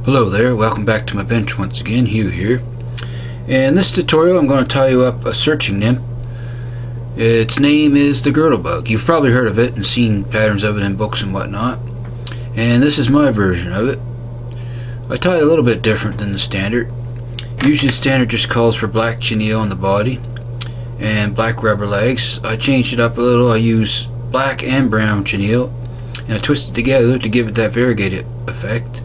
Hello there, welcome back to my bench once again. Hugh here. In this tutorial I'm going to tie you up a searching nymph. Its name is the girdle bug. You've probably heard of it and seen patterns of it in books and whatnot. And this is my version of it. I tie it a little bit different than the standard. Usually the standard just calls for black chenille on the body and black rubber legs. I changed it up a little. I use black and brown chenille and I twist it together to give it that variegated effect.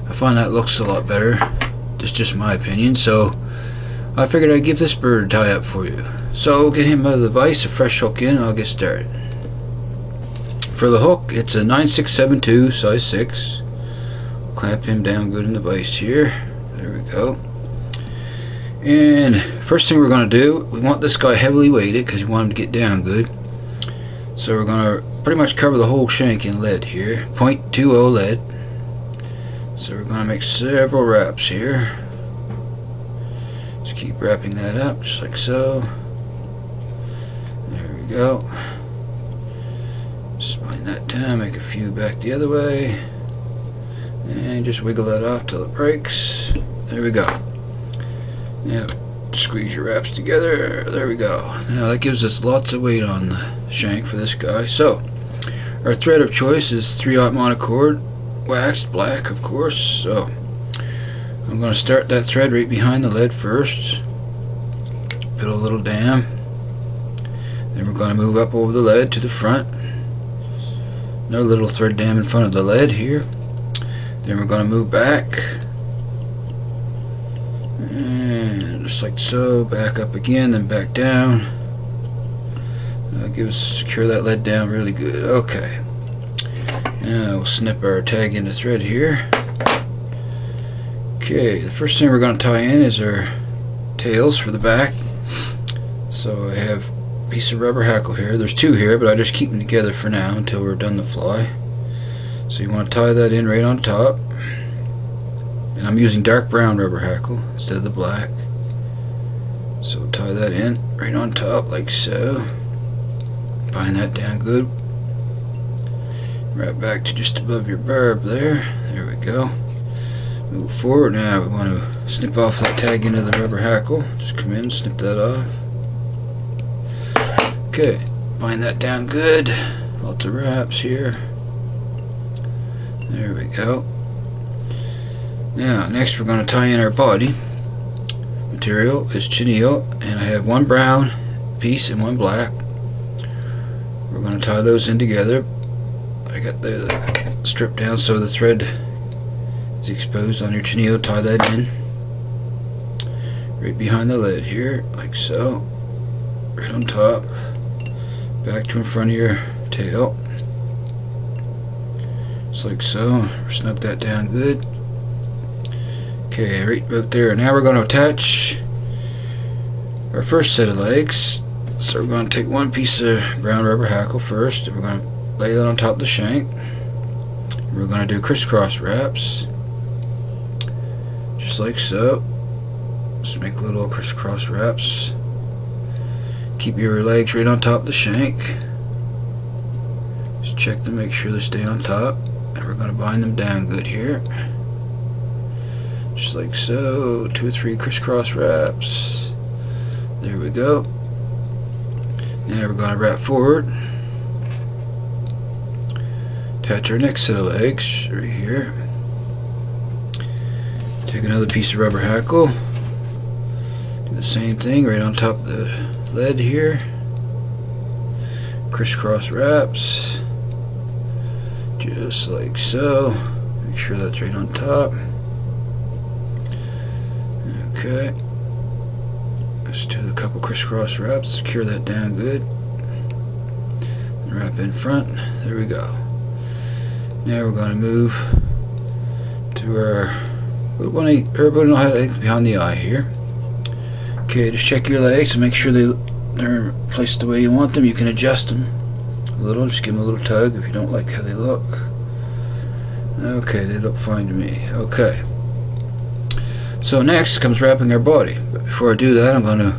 I find that looks a lot better. That's just my opinion, so I figured I'd give this bird a tie up for you. So get him out of the vise, a fresh hook in, and I'll get started. For the hook, it's a 9672 size 6. Clamp him down good in the vise here. There we go. And first thing we're going to do, we want this guy heavily weighted because we want him to get down good. So we're going to pretty much cover the whole shank in lead here, 0.20 lead. So we're going to make several wraps here. Just keep wrapping that up just like so. There we go. Spine that down, make a few back the other way, and just wiggle that off till it breaks. There we go. Now squeeze your wraps together. There we go. Now that gives us lots of weight on the shank for this guy. So our thread of choice is 3/0 monocord, waxed black, of course. So I'm going to start that thread right behind the lead first, put a little dam, then we're going to move up over the lead to the front, another little thread dam in front of the lead here, then we're going to move back and just like so, back up again, then back down. Secure that lead down really good. Okay, now we'll snip our tag into thread here. Okay, the first thing we're going to tie in is our tails for the back. So I have a piece of rubber hackle here. There's two here, but I just keep them together for now until we're done the fly. So you want to tie that in right on top. And I'm using dark brown rubber hackle instead of the black. So tie that in right on top like so. Bind that down good. Right back to just above your barb there. There we go. Move forward. Now we want to snip off that tag into the rubber hackle. Just come in, snip that off. Okay, bind that down good. Lots of wraps here. There we go. Now next we're going to tie in our body. Material is chenille, and I have one brown piece and one black. We're going to tie those in together. I got the strip down so the thread is exposed on your chenille. Tie that in right behind the lead here, like so, right on top, back to in front of your tail, just like so. Snug that down good. Okay, right about there. Now we're going to attach our first set of legs. So we're going to take one piece of brown rubber hackle first, and we're going to lay that on top of the shank. We're going to do crisscross wraps, just like so. Just make little crisscross wraps. Keep your legs right on top of the shank. Just check to make sure they stay on top, and we're going to bind them down good here, just like so. 2 or 3 crisscross wraps. There we go. Now we're going to wrap forward. Attach our next set of legs right here. Take another piece of rubber hackle. Do the same thing right on top of the lead here. Crisscross wraps. Just like so. Make sure that's right on top. Okay. Let's do a couple crisscross wraps. Secure that down good. And wrap in front. There we go. Now we're going to move to our everybody know how legs behind the eye here. Okay, just check your legs and make sure they're placed the way you want them. You can adjust them a little. Just give them a little tug if you don't like how they look. Okay, they look fine to me. Okay. So next comes wrapping our body. But before I do that, I'm going to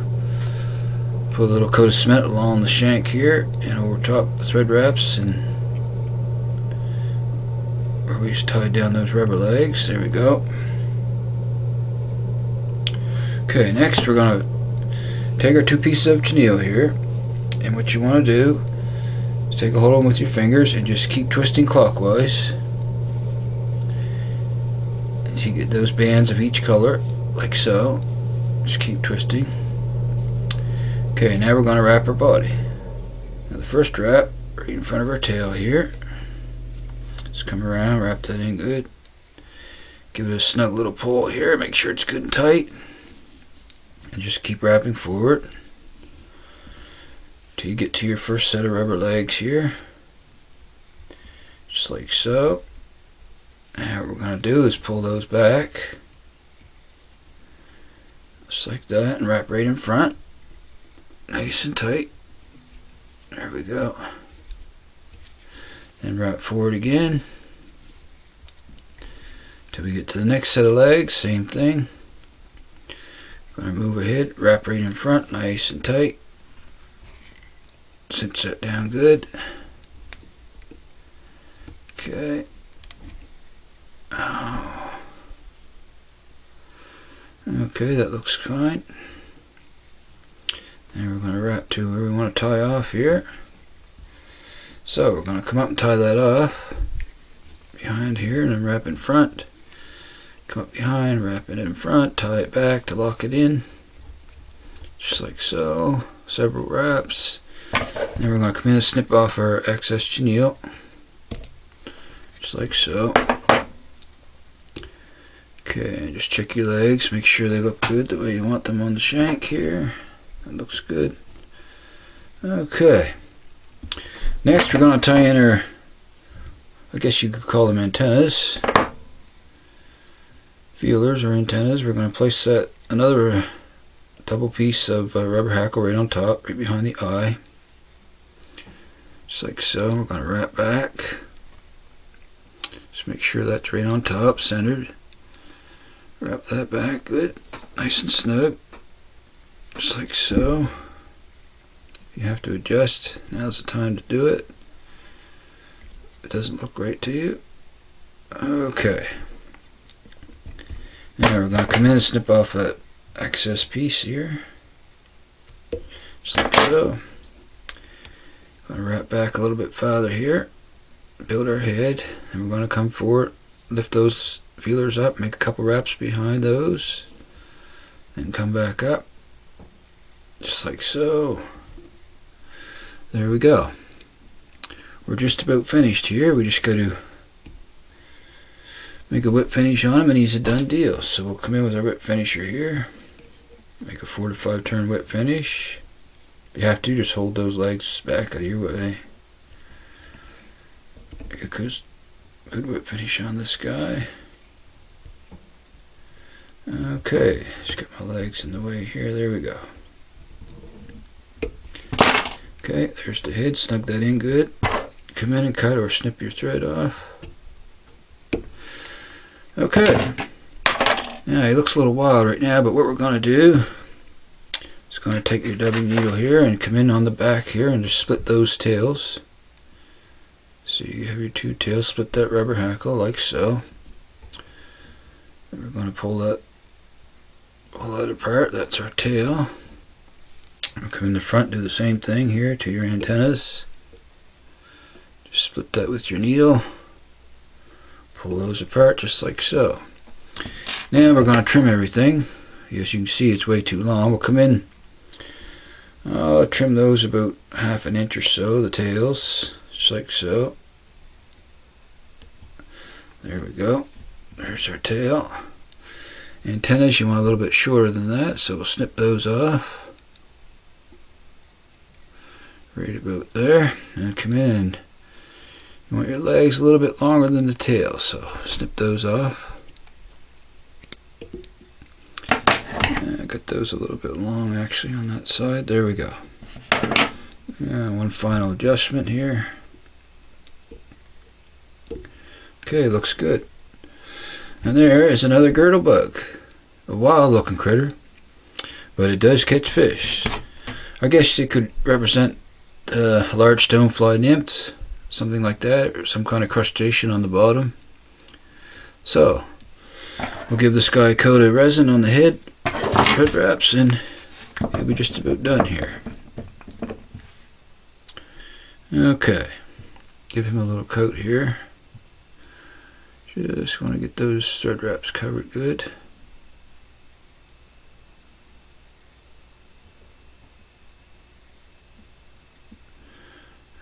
put a little coat of cement along the shank here and over top the thread wraps, and we're where we just tied down those rubber legs. There we go. Okay, next we're going to take our 2 pieces of chenille here, and what you want to do is take a hold of them with your fingers and just keep twisting clockwise until you get those bands of each color, like so. Just keep twisting. Okay, now we're going to wrap our body. Now the first wrap, right in front of our tail here. Just come around, wrap that in good. Give it a snug little pull here, make sure it's good and tight. And just keep wrapping forward till you get to your first set of rubber legs here. Just like so. Now what we're going to do is pull those back. Just like that, and wrap right in front. Nice and tight. There we go. Then wrap forward again till we get to the next set of legs. Same thing. Going to move ahead, wrap right in front, nice and tight. Cinch that down good. Okay. Oh. Okay, that looks fine. And we're going to wrap to where we want to tie off here. So we're going to come up and tie that off behind here, and then wrap in front. Come up behind, wrap it in front, tie it back to lock it in. Just like so. Several wraps. Then we're going to come in and snip off our excess chenille. Just like so. Okay, just check your legs, make sure they look good the way you want them on the shank here. That looks good. Okay. Next we're going to tie in our, I guess you could call them antennas. Feelers or antennas. We're going to place that another double piece of rubber hackle right on top, right behind the eye. Just like so. We're going to wrap back. Just make sure that's right on top, centered. Wrap that back good, nice and snug. Just like so. If you have to adjust, now's the time to do it. It doesn't look right to you. Okay. Now we're going to come in and snip off that excess piece here. Just like so. Going to wrap back a little bit farther here. Build our head. And we're going to come forward, lift those feelers up, make a couple wraps behind those. Then come back up. Just like so. There we go. We're just about finished here. We just got to make a whip finish on him and he's a done deal. So we'll come in with our whip finisher here. Make a 4 to 5 turn whip finish. If you have to, just hold those legs back out of your way. Make a good whip finish on this guy. Okay, just get my legs in the way here. There we go. Okay, there's the head. Snug that in good. Come in and cut or snip your thread off. Okay. Now he looks a little wild right now, but what we're going to do is going to take your W needle here and come in on the back here and just split those tails. So you have your 2 tails, split that rubber hackle like so. And we're going to pull that apart. That's our tail. We'll come in the front, do the same thing here to your antennas. Just split that with your needle. Pull those apart just like so. Now we're going to trim everything. As you can see, it's way too long. We'll come in, trim those about 1/2 inch or so, the tails, just like so. There we go. There's our tail. Antennas, you want a little bit shorter than that, so we'll snip those off. Right about there. And come in and you want your legs a little bit longer than the tail, so snip those off. And I got those a little bit long actually on that side. There we go. And one final adjustment here. Okay, looks good. And there is another girdle bug. A wild looking critter, but it does catch fish. I guess it could represent a large stonefly nymph, something like that, or some kind of crustacean on the bottom. So we'll give this guy a coat of resin on the head, thread wraps, and he'll be just about done here. Okay, give him a little coat here. Just want to get those thread wraps covered good.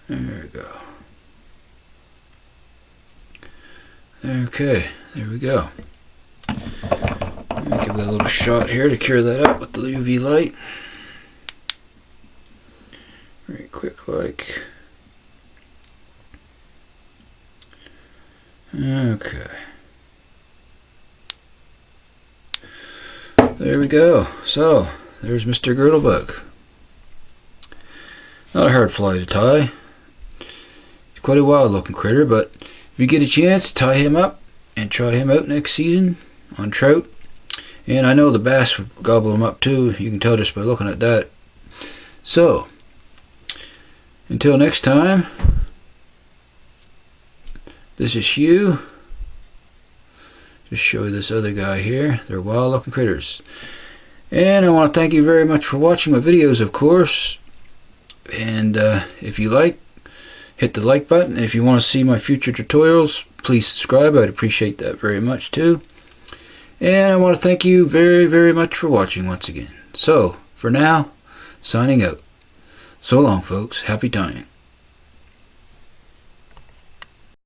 There we go. Okay, there we go. Give that a little shot here to cure that up with the UV light. Very quick like. Okay. There we go. So, there's Mr. Girdlebug. Not a hard fly to tie. He's quite a wild looking critter, but if you get a chance, tie him up and try him out next season on trout. And I know the bass would gobble him up too. You can tell just by looking at that. So, until next time, this is Hugh. Just show you this other guy here. They're wild looking critters. And I want to thank you very much for watching my videos, of course. And if you like, hit the like button. And if you want to see my future tutorials, please subscribe. I'd appreciate that very much too. And I want to thank you very, very much for watching once again. So, for now, signing out. So long, folks. Happy tying.